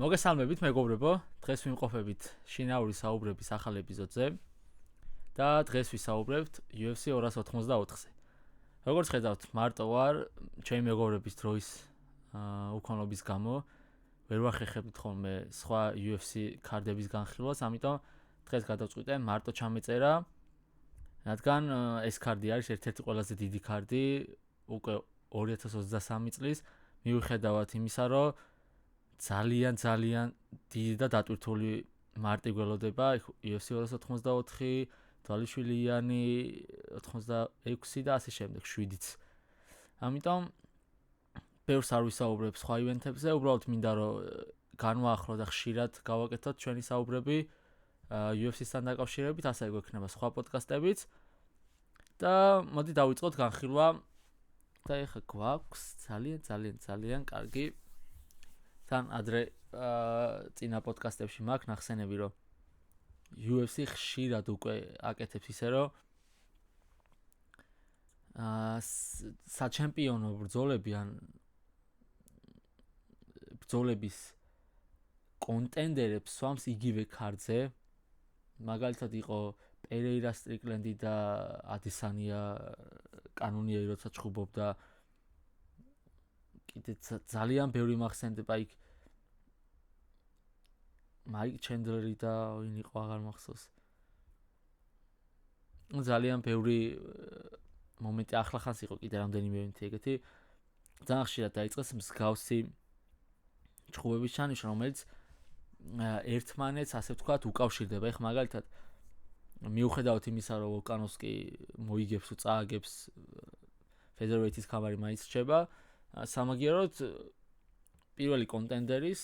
მოგესალმებით მეგობრებო, დღეს ვიმყოფებით შინაური საუბრების ახალ ეპიზოდზე და დღეს ვისაუბრებთ UFC 284-ზე. როგორც ხედავთ, მარტო ვარ, ჩემი მეგობრების დროის უქონლობის გამო ვერ ვახერხებთ ხოლმე სხვა UFC კარდების განხილვას, ამიტომ დღეს გადავწყვიტე მარტო ჩამეწერა, რადგან ეს კარდი არის ერთ-ერთი ყველაზე დიდი კარდი უკვე 2023 წლის, მიუხედავად იმისა, რომ ძალიან დიდი და დატვირთული მარტი გველოდება UFC 284, თვალიშვილიანი 86 და ასე შემდეგ 7-იც. ამიტომ ბევრს არ ვისაუბრებ სხვა ივენთებზე, უბრალოდ მინდა რომ განვაახლო და ხშირად გავაკეთოთ ჩვენი საუბრები UFC-სთან დაკავშირებით, ასე გვექნება სხვა პოდკასტებიც. და მოდი დავიწყოთ განხილვა. და ეხლა გვაქვს ძალიან კარგი თან ადრე წინა პოდკასტებში მაქვს ნახსენები, რომ UFC ხშირად უკვე აკეთებს ისე, რომ საჩემპიონო ბრძოლები ან ბრძოლების კონტენდერებს სვამს იგივე კარდზე. მაგალითად იყო პერეირა სტრიკლენდი და ადესანია კანონიერი როცა ჩხუბობდა. კიდე ძალიან ბევრი მახსენდება იქ მაიკ ჩენდლერი და ვინ იყო აღარ მახსოვს. ძალიან ბევრი მომენტი ახლახანს იყო კიდე რამდენიმე მომენტი ეგეთი. ძალიან ხშირად დაიწყეს მსგავსი ჩხუბების ჩანიშვნა, რომელიც ერთმანეთს ასე ვთქვათ უკავშირდება. ეხლა მაგალითად მიუხედავად იმისა, რომ ვოლკანოვსკი მოიგებს ու წააგებს ფედერეიტის კამარი მაინც რჩება, სამაგიეროდ პირველი კონტენდერის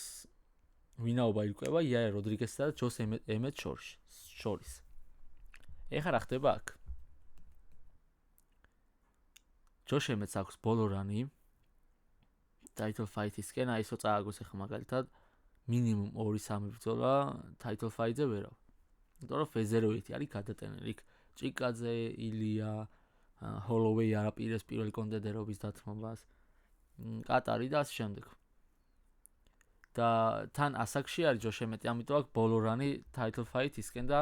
ვინაობა ირკვევა იაირ როდრიგესსა და ჯოს ემეტ შორის. ეხლა რა ხდება აქ? ჯოშ ემეტს აქვს ბოლო რანი title fight-ისკენ, აისო წააგოს ეხლა მაგალითად მინიმუმ 2-3 ბრძოლა title fight-ზე ვერავ. იმიტომ რომ ფეზეროიტი არის გადატენილი. იქ ჭიკაძე, ილია, ჰოლოვეი არაპირეს პირველი კონტენდერობის დათმობას, კატარი და ასე შემდეგ. და თან ასაკში არის ჯოშ ემეტი, ამიტომ აქვს ბოლო რანი title fight-ისკენ და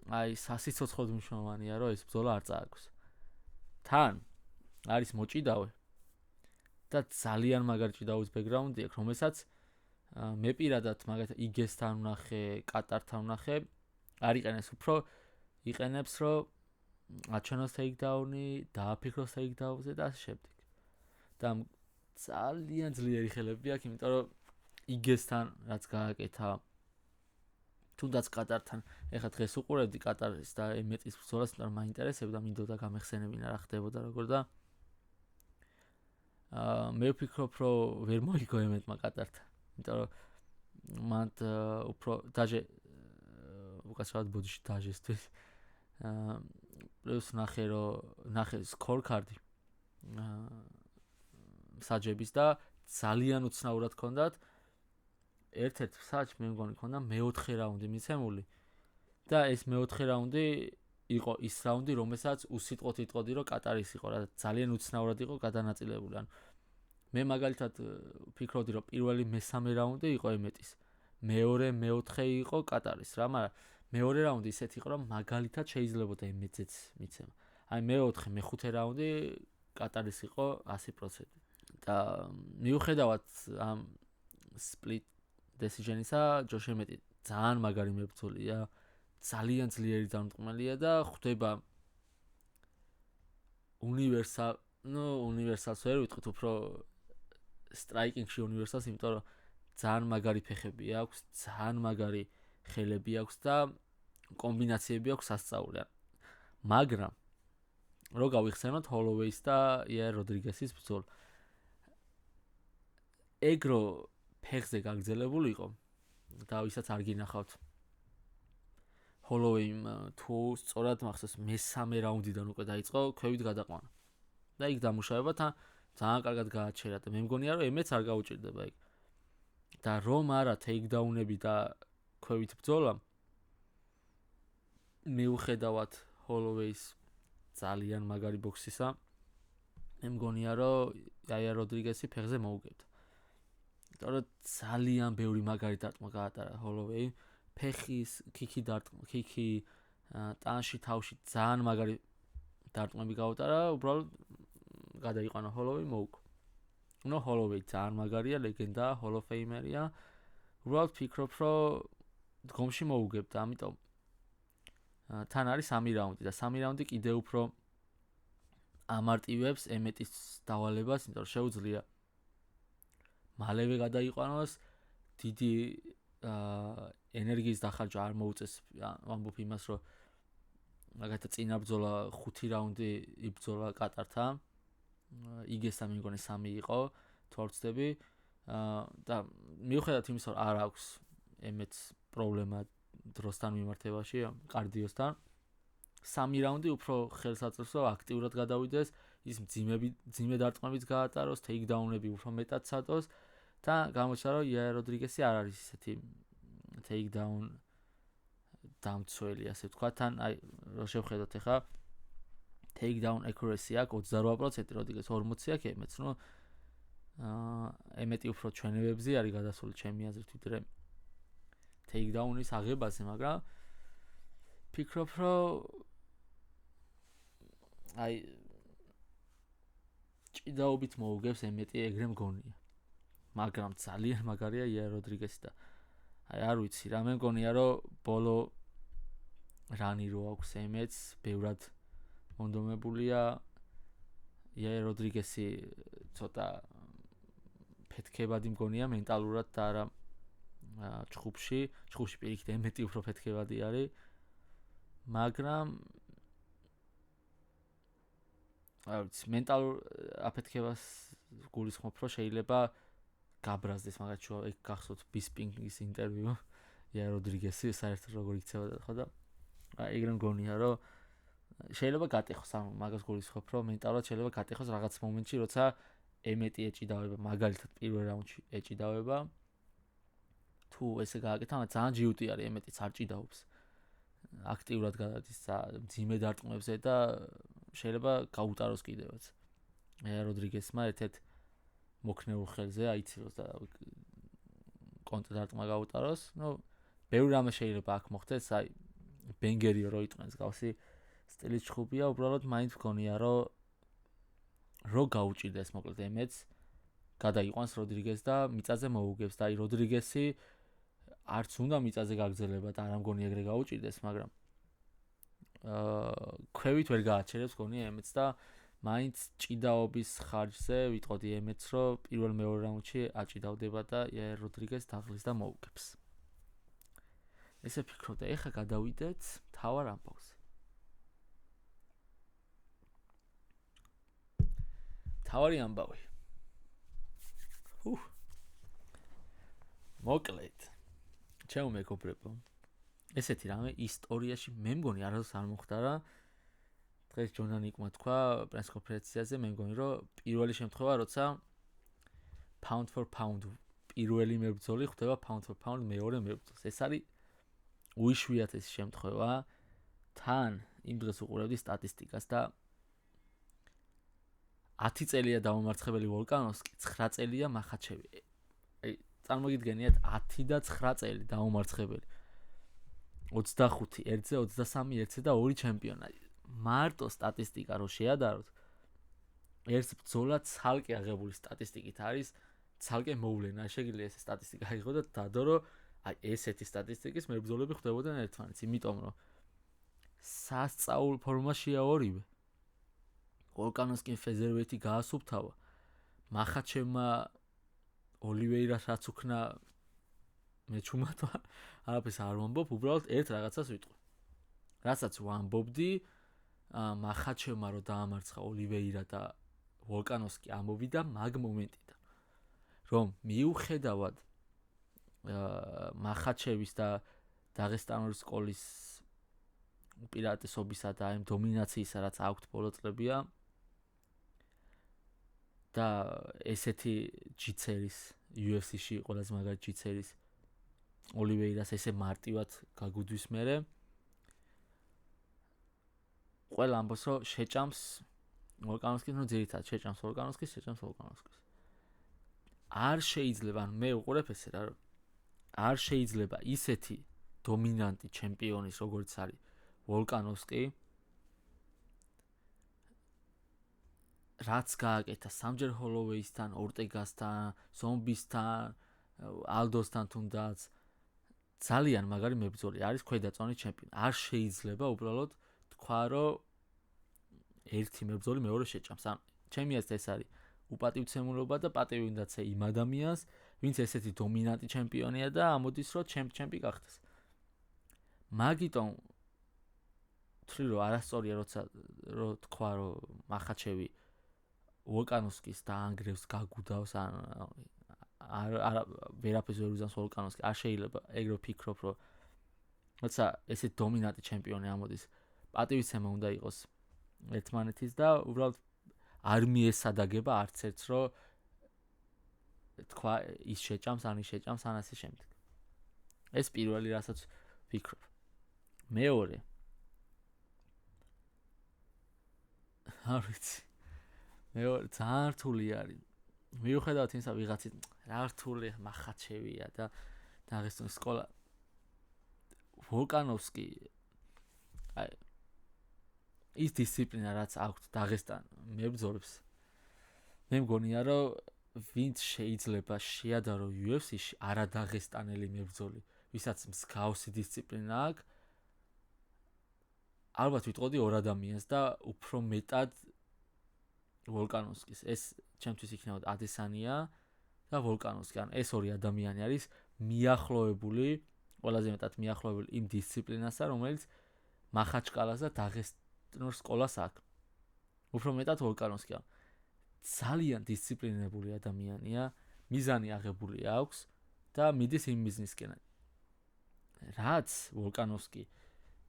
აი სასიცოცხლოდ მნიშვნელოვანია, რომ ეს ბრძოლა არ წააგოს. თან არის მოჭიდავე და ძალიან მაგარი ჭიდავის ბექგრაუნდი აქვს, რომელსაც მე პირადად მაგალითად იგესთან ვნახე, კატართან ვნახე, არ იყენებს, რომ აჩვენოს ტეიქდაუნი, დააფიქროს ტეიქდაუნზე და ასე შემდეგ. და ძალიან ძლიერი ხელები აქვს, იმიტომ რომ იგესთან რაც გააკეთა, თუნდაც კატართან, ეხლა დღეს უყურებდი კატარის და ემეტის ბრძოლას, იმიტომ რომ მაინტერესებდა, მინდოდა გამეხსენებინა რა ხდებოდა როგორ და მე ვფიქრობ, რომ ვერ მოიგო ემეტმა კატართან. იმიტომ რომ მან უფრო დაჟე უკაცრავად ბოდიში დაჟესთვის. პლუს ნახე სკორკარდი საჯების და ძალიან უცნაურად ჰქონდათ. ერთ-ერთ საჯს მე მგონი ჰქონდა მეოთხე რაუნდი მიცემული და ეს მეოთხე რაუნდი იყო ის რაუნდი, რომელსაც უსიტყვოდ იტყოდი, რომ კატარის იყო, რა ძალიან უცნაურად იყო გადანაწილებული. ანუ მე მაგალითად ვფიქრობდი, რომ პირველი მესამე რაუნდი იყო ემეტის, მეორე, მეოთხე იყო კატარის რა, მაგრამ მეორე რაუნდი ისეთი იყო, რომ მაგალითად შეიძლებოდა ემეტზეც მიცემა. აი მეოთხე, მეხუთე რაუნდი კატარის იყო 100%. და მიუხედავად ამ split decision-ისა, ჯოშ ემეტი ძალიან მაგარი მებრძოლია, ძალიან ძლიერი დამტყმელია და ხვდება უნივერსალს ვერ ვიტყვით, უფრო სტრაიკინგში უნივერსალს, იმიტომ რომ ძალიან მაგარი ფეხები აქვს, ძალიან მაგარი ხელები აქვს და კომბინაციები აქვს სასწაული. მაგრამ რო გავიხსენოთ ჰოლოვეის და იაირ როდრიგესის ბრძოლა, ეგრო ფეხზე გაგრძელებული იყო და ვისაც არ გინახავთ, ჰოლოვეიმ თუ სწორად მახსოვს მესამე რაუნდიდან უკვე დაიწყო ქვევით გადაყვანა და იქ დამუშავება ძალიან კარგად გააჩერა და მე მგონია, რომ ემეტს არ გაუჭირდება იქ. და რომ არა ტეიქდაუნები და ქვევით ბრძოლა, მიუხედავად ჰოლოვეის ძალიან მაგარი ბოქსისა, მე მგონია, რომ იაირ როდრიგესი ფეხზე მოუგებდა. იმიტომ რომ ძალიან ბევრი მაგარი დარტყმა გაატარა ჰოლოვეი, ფეხის, ქიქი დარტყმა, ქიქი ტანში, თავში ძალიან მაგარი დარტყმები გაუტარა, უბრალოდ გადაიყვანა ჰოლოვეი, მოუგო. ნუ ჰოლოვეი ძალიან მაგარია, ლეგენდაა, ჰოლოფეიმერია. უბრალოდ ფიქრობ, რომ დგომში მოუგებდა, ამიტომ თან არის 3 რაუნდი და 3 რაუნდი კიდევ უფრო ამარტივებს ემეტის დავალებას, იმიტომ რომ შეუძლია მალევე გადაიყვანოს, დიდი ენერგიის დახარჯვა არ მოუწეს, ვამბობ იმას, რომ მაგათა წინა ბრძოლა 5 რაუნდი იბრძოლა კატართან. იგესა მე მგონი 3 იყო, თუ არ ვცდები. და მიუხედავად იმისა, რომ არ აქვს ემეტს პრობლემა დროსთან მიმართებაში, კარდიოსთან, 3 რაუნდი უფრო ხელს აწევს, რომ აქტიურად გადავიდეს, ის მძიმე დარტყმებიც გაატაროს, ტეიქდაუნები უფრო მეტად სატოს და გამოჩნდა, რომ იაირ როდრიგესი არ არის ისეთი ტეიქდაუნ დამცველი, ასე ვთქვათ, თან აი რო შევხედოთ ახლა ტეიქდაუნ accuracy აქვს 28%, როდრიგეს 40 აქვს ემეტს, ნუ ემეტი უფრო ჩვენებებზე არის გადასული ჩემი აზრით, ვიდრე ტეიქდაუნის აღებაზე, მაგრამ ფიქრობ, რომ აი ჭიდაობით მოუგებს ემეტი, ეგრე მგონია. მაგრამ ძალიან მაგარია იაირ როდრიგესი და აი არ ვიცი, რა მე მგონია, რომ ბოლო რანი რო აქვს ემეტს, ბევრად მონდომებულია. იაირ როდრიგესი ცოტა ფეთქებადი მგონია მენტალურად და არა ჩხუბში პირიქით ემეტი უფრო ფეთქებადი არის. მაგრამ არ ვიცი, მენტალურ აფეთქებას გულისხმობ, რომ შეიძლება გაბრაზდეს, მაგათ შუა ეგ გახსოვთ ბისპინგის ინტერვიუ, იაირ როდრიგესი საერთოდ როგორ იქცევა ხო და ეგრე მგონია, რომ შეიძლება გატეხოს, ანუ მაგას გულისხმობ, რომ მენტალურად შეიძლება გატეხოს რაღაც მომენტში, როცა ემეტი ეჭიდავება, მაგალითად პირველ რაუნდში ეჭიდავება. თუ ესე გააკეთა, მაგრამ ძალიან ჯიუტი არის, ემეტიც არ ჭიდაობს. აქტიურად გადადის მძიმე დარტყმებზე და შეიძლება გაუტაროს კიდევაც. იაირ როდრიგესმა ერთ-ერთ მოქნეულ ხელზე აიცილოს და კონტრ დარტყმა გაუტაროს. ნუ ბევრი რამე შეიძლება აქ მოხდეს, აი ბენგერიო რო იტყვენს გავსი სტილის ჩხუბია, უბრალოდ მაინც მგონია, რომ გაუჭირდეს მოკლედ ემეტს, გადაიყვანს როდრიგეს და მიწაზე მოუგებს და აი როდრიგესი არც უნდა მიწაზე გაგრძელება და არ ამგონი ეგრე გაუჭირდეს, მაგრამ ქვევით ვერ გააჩერებს გონია ემეტს და მაინც ჭიდაობის ხარჯზე ვიტყოდი ემეტს, რომ პირველ მეორე რაუნდში აჭიდავდება და იაირ როდრიგეს დაღლის და მოუგებს. ესე ფიქრობ და ეხლა გადავიდეთ მთავარ ამბავზე. მთავარი ამბავი. მოკლედ ჩემო მეგობრებო, ესეთი რამე ისტორიაში მე მგონი არასდროს არ მოხდა რა. დღეს ჯონანიკმა თქვა პრეს კონფერენციაზე, მე მგონი, რომ პირველი შემთხვევა, როცა pound for pound პირველი მებრძოლი ხვდება pound for pound მეორე მებრძოლს. ეს არის უიშვიათესი შემთხვევა. თან იმ დღეს უყურებდი სტატისტიკას და 10 წელია დაუმარცხებელი ვოლკანოვსკი, 9 წელია მახაჩევი. აი, წარმოგიდგენიათ 10 და 9 წელი დაუმარცხებელი. 25 1-ზე, 23 1-ზე და 2 ჩემპიონატი. მარტო სტატისტიკა რო შეადაროთ, ერთ ბრძოლა ცალკე აღებული სტატისტიკით არის, ცალკე მოვლენა. შეგიძლია ეს სტატისტიკა აიღო და დადო, რომ აი ესეთი სტატისტიკის მებრძოლები ხვდებოდნენ ერთმანეთს, იმიტომ რომ სასწაულ ფორმაშია ორივე. ვოლკანოვსკიმ ფეზერვეთი გაასუფთავა. მახაჩევმა ოლივეირას რაც უქნა მეჩუმატვა, არაფერს არ ვამბობ, უბრალოდ ერთ რაღაცას ვიტყვი. რასაც ვამბობდი, მახაჩევმა რო დაამარცხა ოლივეირა და ვოლკანოვსკი ამოვიდა მაგ მომენტიდან. რომ მიუხედავად მახაჩევის და დაღესტანური სკოლის უპირატესობისა და ამ დომინაციისა, რაც აქვთ ბოლო წლებია და ესეთი ჯიცერის UFC-ში ყველაზე მაგარი ჯიცერის ოლივეირას ესე მარტივად გაგუდვის მერე ყველა ამბობს, რომ შეჭამს ვოლკანოვსკის, ну ძირითადად შეჭამს ვოლკანოვსკის. არ შეიძლება, მე უყურებ ესე რა, რომ არ შეიძლება ისეთი დომინანტი ჩემპიონის როგორც არის ვოლკანოვსკი, რაც გააკეთა სამჯერ ჰოლოვეისთან, ორტეგასთან, ზომბისთან, ალდოსთან თუნდაც ძალიან მაგარი მებრძოლი არის ქვედა წონის ჩემპიონი. არ შეიძლება უბრალოდ თქვა, რომ ერთი მებრძოლი მეორე შეჭამს. ჩემი აზრით ეს არის უპატივცემულობა და პატივი უნდა ცე იმ ადამიანს, ვინც ესეთი დომინანტი ჩემპიონია და ამოდის რომ ჩემპი გახდეს. მაგიტომ თვლი რომ არასწორია როცა რომ თქვა რომ მახაჩევი ვოლკანოვსკის დაანგრევს გაგუდავს არ ვერაფერს ვერ უზამს ვოლკანოვსკი. არ შეიძლება ეგრე ვფიქრობ რომ როცა ესეთი დომინანტი ჩემპიონი ამოდის პატივისცემა უნდა იყოს ერთმანეთის და უბრალოდ არ მიესადაგება არც ერთს რომ თქვა ის შეჭამს ან ის შეჭამს ან ასე შემდეგ. ეს პირველი რასაც ვფიქრობ. მეორე არ ვიცი. მეორე ძალიან რთული არის. მიუხედავად იმისა ვიღაცით რა რთული მახაჩევია და დაღესტნის სკოლა ვოლკანოვსკი ის დისციპლინა რაც აქვს დაღესტან მებრძოლებს მე მგონია რომ ვინც შეიძლება შეადარო UFC-ში არადაღესტანელი მებრძოლი ვისაც მსგავსი დისციპლინა აქვს ალბათ ვიტყოდი ორ ადამიანს და უფრო მეტად ვოლკანოვსკის. ეს ჩემთვის იქნებოდა ადესანია და ვოლკანოვსკი. ან ეს ორი ადამიანი არის მიახლოებული, ყველაზე მეტად მიახლოებული იმ დისციპლინასთან, რომელიც მახაჩკალას და დაღესტნურ სკოლას აქვს. უფრო მეტად ვოლკანოვსკი. ძალიან დისციპლინებული ადამიანია, მიზანი აღებული აქვს და მიდის იმ მიზნისკენ. რაც ვოლკანოვსკი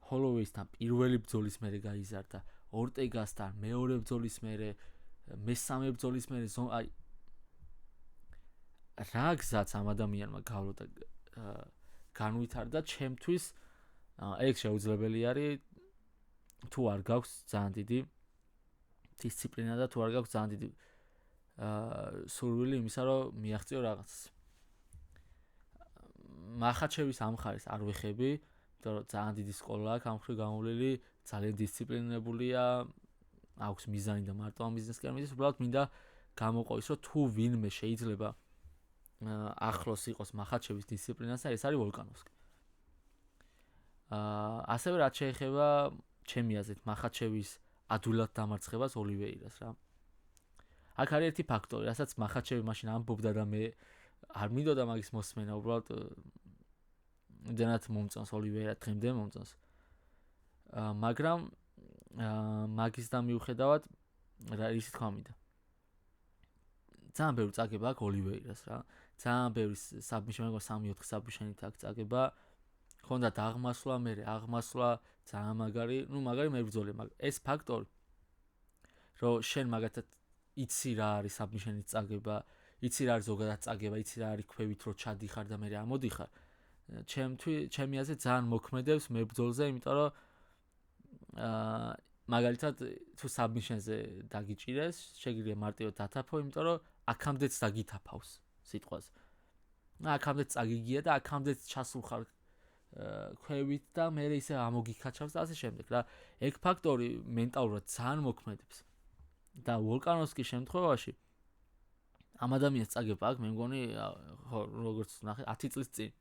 ჰოლოვეისთან პირველი ბრძოლის მერე გაიზარდა, ორტეგასთან მეორე ბრძოლის მერე, მესამე ბრძოლის მერე, აი რა გზაც ამ ადამიანმა გავლო და განვითარდა, ჩემთვის ეგ შეუძლებელი არის თუ არ გაქვს ძალიან დიდი დისციპლინა და თუ არ გაქვს ძალიან დიდი სურვილი იმისა რომ მიაღწიო რაღაცას. მახაჩევის ამ ხარის არ ვეხები, იმიტომ რომ ძალიან დიდი სკოლა აქვს ამ ხრივ გამოვლილი, ძალიან დისციპლინებულია, აქვს მიზანი და მარტო ამ ბიზნესკენ მიდის, უბრალოდ მინდა გამოყოვის რომ თუ ვინმე შეიძლება ახლოს იყოს მახაჩევის დისციპლინასთან, ეს არის ვოლკანოვსკი. ასევე რაც შეეხება ჩემი აზრით მახაჩევის ადვილად დამარცხებას ოლივეირას რა. აქ არის ერთი ფაქტორი, რასაც მახაჩევი მაშინ ამბობდა და მე არ მინდოდა მაგის მოსმენა, უბრალოდ იმდენად მომწონს ოლივეირა დღემდე მომწონს. მაგრამ მაგის და მიუხედავად რა ისი თქვა მინდა. ძალიან ბევრი წაგება აქვს ოლივეირას რა. ძალიან ბევრი საბმიშენი, მეგონა 3-4 საბმიშენით აქვს წაგება. ხონდათ აღმასვლა, აღმასვლა ძალიან მაგარი, მაგარი მებრძოლი, მაგრამ ეს ფაქტორი რომ შენ მაგათაც იცი რა არის საბმიშენის წაგება, იცი რა არის ზოგადად წაგება, იცი რა არის ქვევით რო ჩადიხარ და მე ამოდიხარ. ჩემი აზრით ძალიან მოქმედებს მებრძოლზე, იმიტომ რომ მაგალითად თუ საბმიშენზე დაგიჭირეს, შეგიძლია მარტივად დათაფო, იმიტომ რომ აქამდეც დაგითაფავს სიტყვაზე. აქამდეც წაგიგია და აქამდეც ჩასულხარ ქვევით და მე ისე ამოგიქაჩავს და ასე შემდეგ რა. ეგ ფაქტორი მენტალურად ძალიან მოქმედებს. და ვოლკანოვსკის შემთხვევაში ამ ადამიანს წაგება აქვს, მე მგონი, ხო, როგორც ნახე 10 წლის წინ.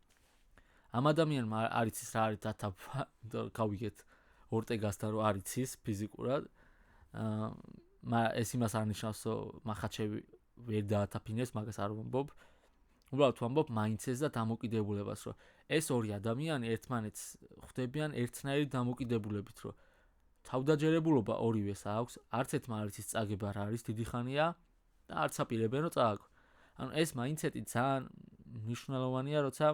ამ ადამიანმა არ იცის რა არის დათაფვა, გავიგეთ ორტეგასთან რომ არ იცის ფიზიკურად. ეს იმას არ ნიშნავს, რომ მახაჩევი ვერ დაათაფინეს, მაგას არ ვამბობ. უბრალოდ ვამბობ მაინცეს და დამოკიდებულებას, რომ ეს ორი ადამიანი ერთმანეთს ხვდებიან ერთნაირი დამოკიდებულებით, რომ თავდაჯერებულობა ორივეს აქვს, არც ერთმა არ იცის წაგება რა არის დიდი ხანია და არც აპირებენ რომ წააგო. ანუ ეს მაინცეტი ძალიან მნიშვნელოვანია, როცა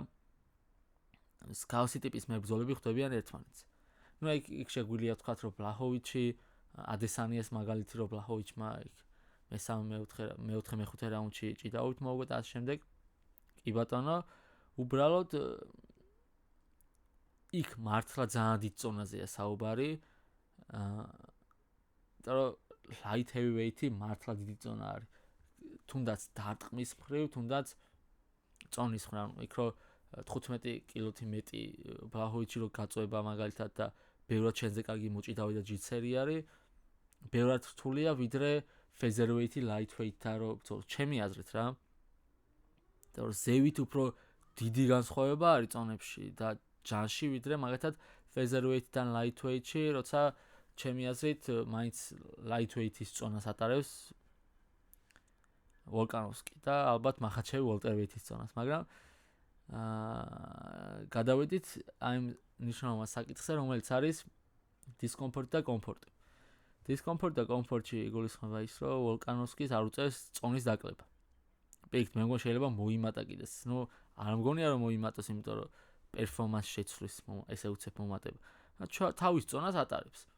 მსგავსი ტიპის მებრძოლები ხვდებიან ერთმანეთს. იქ შეგვიძლია ვთქვათ, რომ ბლაჰოვიჩი, ადესანიას მაგალითი, რომ ბლაჰოვიჩმა მეოთხე მეხუთე რაუნდში ჭიდაობით მოუგო და ასე შემდეგ. კი ბატონო, უბრალოდ იქ მართლა ძალიან დიდ წონაზეა საუბარი. იმიტომ რომ light heavyweight-ი მართლა დიდი წონა არის. თუნდაც დარტყმის მხრივ, თუნდაც წონის მხრივ, იქ რო 15 კილოთი მეტი ბლაჰოვიჩი რო გაწובה მაგალითად და ბევრად შენზე კარგი მოჭიდავი და ჯიცერი არის, ბევრად რთულია ვიდრე featherweight-ი lightweight-თან რო ბრძოლ. ჩემი აზრით რა. და რომ ზევით უფრო დიდი განსხვავება არის წონებში და ჯანში ვიდრე მაგალითად featherweight-თან lightweight-ში, როცა ჩემი აზრით მაინც lightweight-ის წონას ატარებს ვოლკანოვსკი და ალბათ მახაჩევი welterweight-ის წონას, მაგრამ გადავედით აი ნიშნულოვან საკითხზე, რომელიც არის დისკომფორტი და კომფორტი. დისკომფორტი და კომფორტში იგულისხმება ის, რომ ვოლკანოვსკის არ უწევს წონის დაკლება. პირიქით, მე მგონი შეიძლება მოიმატა კიდეს. არ მგონია რომ მოიმატოს, იმიტომ რომ პერფორმანსი შეცვლის, ესე უცებ მომატება. თავის წონას ატარებს.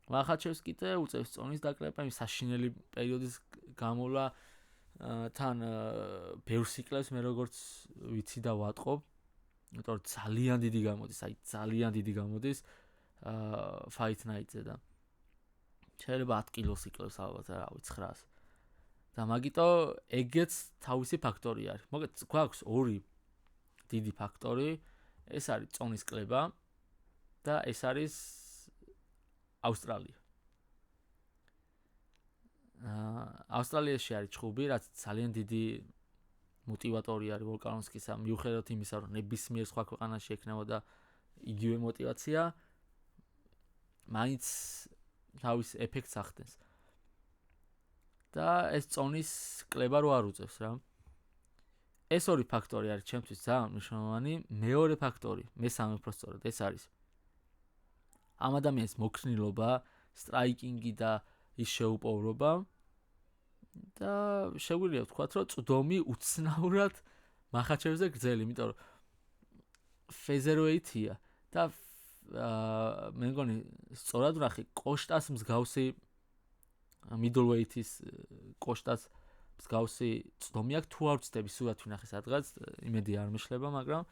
მახაჩევს კიდე უწევს წონის დაკლება, იმ საშინელი პერიოდის გამოვლა თან ბევრს იკლებს მე როგორც ვიცი და ვატყობ, იმიტომ რომ ძალიან დიდი გამოდის, ძალიან დიდი გამოდის fight night-ზე და შეიძლება 10 კილოს იკლებს ალბათ, რა ვიცი 900. და მაგიტო ეგეც თავისი ფაქტორი არის. მოგეთ გვაქვს ორი დიდი ფაქტორი, ეს არის წონის კლება და ეს არის ავსტრალია. ავსტრალიაში არის ჭუბი, რაც ძალიან დიდი мотиваტორი არის ვოლკანოვსკისა, მიუხედავად იმისა, რომ ნებისმიერ სხვა ქვეყანაში ექნებოდა იგივე мотиваცია, მაინც თავის ეფექტს ახდენს. და ეს წონის კლება რო არ უწევს რა. ეს ორი ფაქტორი არის ჩემთვის ძალიან მნიშვნელოვანი. მეორე ფაქტორი, მესამე უფრო სწორად, ეს არის ამ ადამიანის მოქნილობა, სტრაიკინგი და ის შეუპოვრობა და შეგვიძლია ვთქვათ, რომ წვდომი უცნაურად მახაჩევზე გრძელი, იმიტომ რომ featherweight-ია და მე მგონი სწორად ვნახე კოშტას მსგავსი middleweight-ის კოშტას მსგავსი წვდომი აქვს, თუ არ ვცდები, სულად ვნახე სადღაც, იმედი არ მეშლება, მაგრამ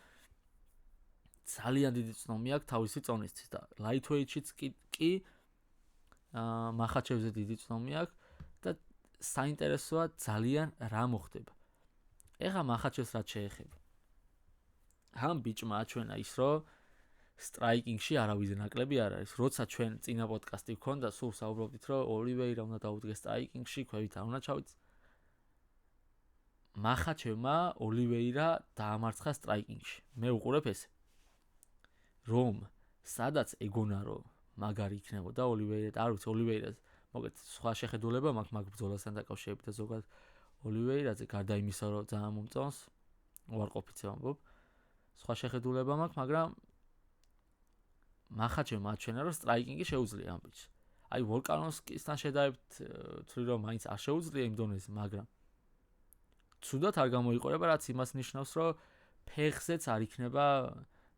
ძალიან დიდი წვდომი აქვს თავისი წონისთვის და lightweight-შიც კი მახაჩევზე დიდი წვდომი აქვს და საინტერესოა ძალიან რა მოხდება. ეხლა მახაჩევს რაც შეეხება. ამ ბიჭმა აჩვენა ის, რომ სტრაიკინგში არავის ნაკლები არ არის. როცა ჩვენ წინა პოდკასტი გქონდა, სულ საუბრობდით, რომ ოლივეირა უნდა დაუდგეს სტრაიკინგში, ქვევით არ უნდა ჩავიც. მახაჩევმა ოლივეირა დაამარცხა სტრაიკინგში. მე უყურებ ესე. რომ სადაც ეგონა რომ მაგარი იქნებოდა ოლივეირა და არ ვიცი ოლივეირას მოგეთ სხვა შეხედულება მაქვს მაგ ბრძოლასთან დაკავშირებით და ზოგადად ოლივეირაზე გარდა იმისა რომ ძალიან მომწონს უარყოფითი ვამბობ სხვა შეხედულება მაქვს მაგრამ მახაჩევმა აჩვენა რომ სტრაიკინგი შეუძლია ამ ბიჭს აი ვოლკანოვსკისთან შედარებით თვლი რომ მაინც არ შეუძლია იმ დონეზე მაგრამ ცუდად არ გამოიყურება რაც იმას ნიშნავს რომ ფეხზეც არ იქნება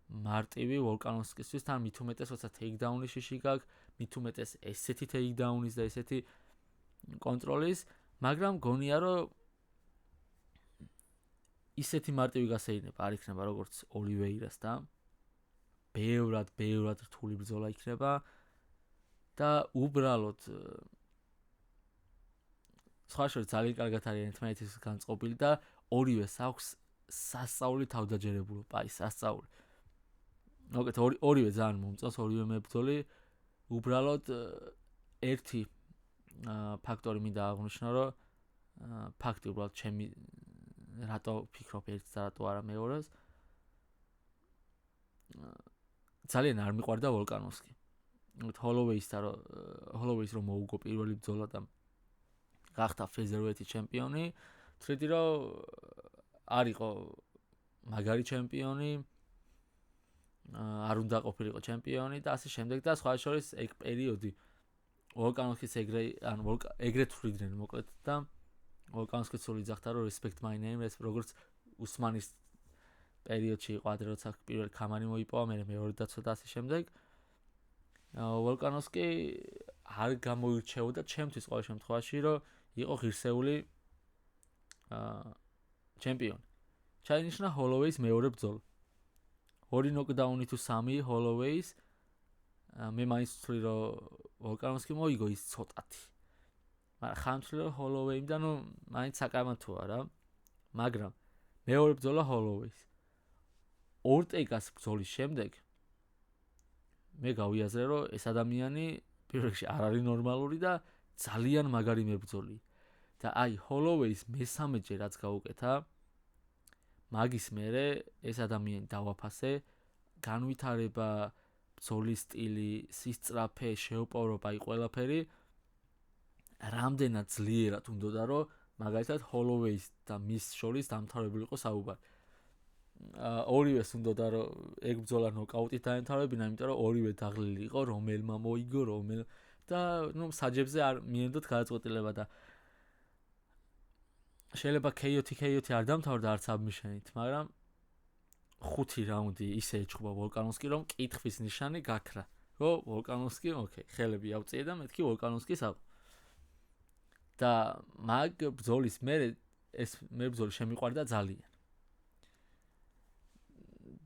მარტივი ვოლკანოვსკისთვის თან მით უმეტეს როცა ტეიქდაუნის შიში გაქვს მით უმეტეს ესეთი ტეიქდაუნის და ესეთი კონტროლის მაგრამ გონია რომ ისეთი მარტივი გასეირნება არ იქნება როგორც ოლივეირასთან ბევრად რთული ბრძოლა იქნება და უბრალოდ სხვა შორის ძალიან კარგად არის ერთმანეთის განწყობილი და ორივეს აქვს სასწაული თავდაჯერებულობა აი სასწაული მოგეთ ორივე ძალიან მომწონს ორივე მებრძოლი უბრალოდ ერთი ფაქტორი მინდა აღვნიშნო რომ ფაქტი უბრალოდ ჩემი რატო ფიქრობ ერთს და რატო არა მეორეს ძალიან არ მიყვარდა ვოლკანოვსკი ჰოლოვეის რომ მოუგო პირველი ბრძოლა და გახდა featherweight ჩემპიონი თვითი რომ არისო მაგარი ჩემპიონი არ უნდა ყოფილიყო ჩემპიონი და ასე შემდეგ და სხვა შორის ეგ პერიოდი ვოლკანოვსკის ეგრეთ ვფრიდნენ მოკლედ და ვოლკანოვსკის სულ იძახდა რომ respect my name ეს როგორც უსმანის პერიოდში იყო ადრე როცა პირველი კამარი მოიპოვა მე მეორე დაცვა და ასე შემდეგ ვოლკანოვსკი არ გამოირჩეოდა ჩემთვის ყოველ შემთხვევაში რომ იყო ღირსეული ჩემპიონი ჩაინიშნა ჰოლოვეის მეორე ბრძოლა ორი ნოკდაუნი თუ სამი ჰოლოვეის მე მაინც ვთვლი რომ ვოლკანოვსკი მოიგო ის ცოტათი მაგრამ ხანმცვლელო ჰოლოვეიმ და მაინც საკამათოა რა. მაგრამ მეორე ბრძოლა ჰოლოვეის. ორტეგას ბრძოლის შემდეგ მე გავიაზრე, რომ ეს ადამიანი პირველ რიგში არ არის ნორმალური და ძალიან მაგარი მებრძოლია. და აი ჰოლოვეის მესამეჯერ რაც გაუკეთა, მაგის მერე ეს ადამიანი დავაფასე, განვითარება, ბრძოლის სტილი, სისწრაფე, შეოპოვება აი ყველაფერი რამდენად ძლიერად უნდოდა, რომ მაგალითად ჰოლოვეის და მის შორის დამთავრებულიყო საუბარი. ორივეს უნდოდა, რომ ეგ ბრძოლა ნოკაუტით დაემთავრებინა, იმიტომ რომ ორივე დაღლილი იყო, რომელმა მოიგო, და საჯებზე არ მიენდოთ გადაწყვეტილება და შეიძლება KO-ი არ დამთავრდა არც submission-ით, მაგრამ 5 რაუნდი ისე ეჩხუბა ვოლკანოვსკი, რომ კითხვის ნიშანი გაქრა. რომ ვოლკანოვსკი, ოკეი, ხელები ავწიე და მეთქი ვოლკანოვსკის აყო. და მაგ ბრძოლის მერე ეს მებრძოლი შემიყვარდა ძალიან.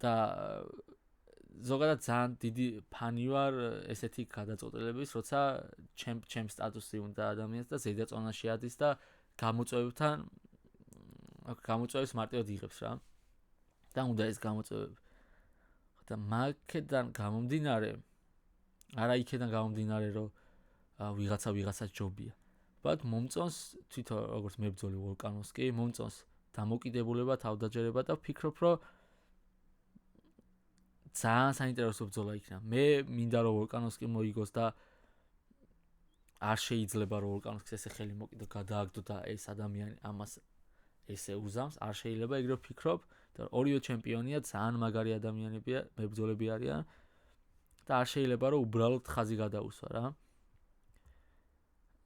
და ზოგადად ძალიან დიდი ფანი ვარ ესეთი გადაწყვეტილების, როცა ჩემ სტატუსი უნდა ადამიანს და ზედაწონაში ადის და გამოწვევებს მარტივად იღებს რა. და უნდა ეს გამოწვევები. და მაგედან გამომდინარე, არა იქედან გამომდინარე, რომ ვიღაცას ჯობია. բայց მომწონს თვითონ როგორც მებრძოლი ვოლკანოვსკი, მომწონს დამოკიდებულება, თავდაჯერება და ვფიქრობ, რომ ძალიან საინტერესო ბრძოლა იქნა. მე მინდა რომ ვოლკანოვსკი მოიგოს და არ შეიძლება რომ ვოლკანოვსკის ესე ხელი მოკიდო, გადააგდო და ეს ადამიანი ამას ესე უზამს, არ შეიძლება ეგრე ვფიქრობ და ორივე ჩემპიონია ძალიან მაგარი ადამიანებია, მებრძოლები არიან და არ შეიძლება რომ უბრალოდ ხაზი გადაუსვა რა.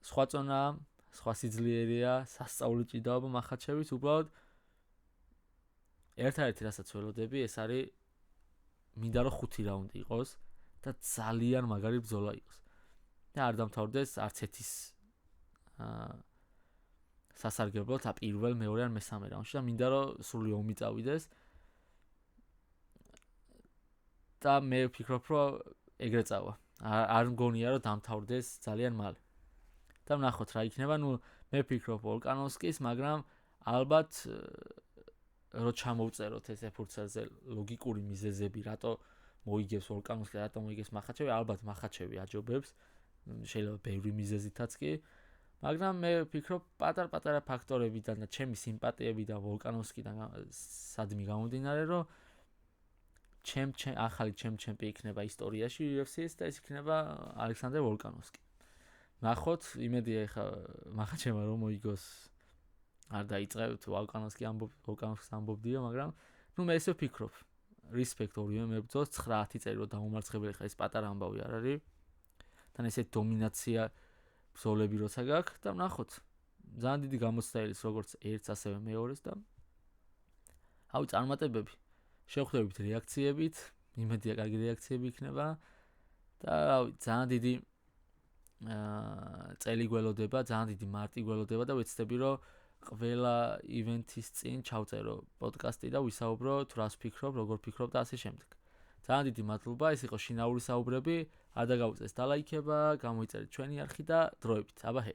სხვა წონა, სხვა სიძლიერეა, სასწაული ჭიდაობა მახაჩევის, უბრალოდ ერთადერთი რასაც ველოდები, ეს არის მინდა რომ 5 რაუნდი იყოს და ძალიან მაგარი ბრძოლა იყოს. და არ დამთავრდეს არც ერთის სასარგებლოდ პირველ, მეორე ან მესამე რაუნდში და მინდა რომ სრული ომი წავიდეს. და მე ვფიქრობ, რომ ეგრე წავა. არ მგონია რომ დამთავრდეს ძალიან მალე. და ვნახოთ რა იქნება, მე ვფიქრობ ვოლკანოვსკის, მაგრამ ალბათ რო ჩამოვწეროთ ეს ეფურცელზე ლოგიკური მიზეზები, რატო მოიგებს ვოლკანოვსკი, რატო მოიგებს მახაჩევი, ალბათ მახაჩევი აჯობებს, შეიძლება ბევრი მიზეზითაც კი, მაგრამ მე ვფიქრობ პატარ-პატარა ფაქტორებიდან და ჩემი სიმპათიებიდან ვოლკანოვსკიდან სადმი გამომდინარე, რომ ახალი ჩემპიონი იქნება ისტორიაში UFC-ს და ეს იქნება ალექსანდრე ვოლკანოვსკი. ნახოთ, იმედია ეხა მახაჩევმა რომ მოიგოს არ დაიწყებთ ვოლკანოვსკის ამბობდია, მაგრამ მე ესე ვფიქრობ. რესპექტ ორივე მებრძოლს 9-10 წელი რომ დამომარცხებელი ხა ეს პატარა ამბავი არ არის. თან ესე დომინაცია ბრძოლები როცა გაქვს და ვნახოთ. ძალიან დიდი გამოცდილების როგორც ერთს ასევე მეორეს და წარმატებები. შევხვდებით რეაქციებით, იმედია კარგი რეაქციები იქნება და ძალიან დიდი წელი გველოდება, ძალიან დიდი მარტი გველოდება და ვეცდები რომ ყველა ივენთის წინ ჩავწერო პოდკასტი და ვისაუბრო თუ რას ვფიქრობ, როგორ ვფიქრობ და ასე შემდეგ. ძალიან დიდი მადლობა, ეს იყო შინაური საუბრები, არ დაგაუწეს დალაიქება, გამოიწერეთ ჩვენი არხი და დროებით. აბა ჰე.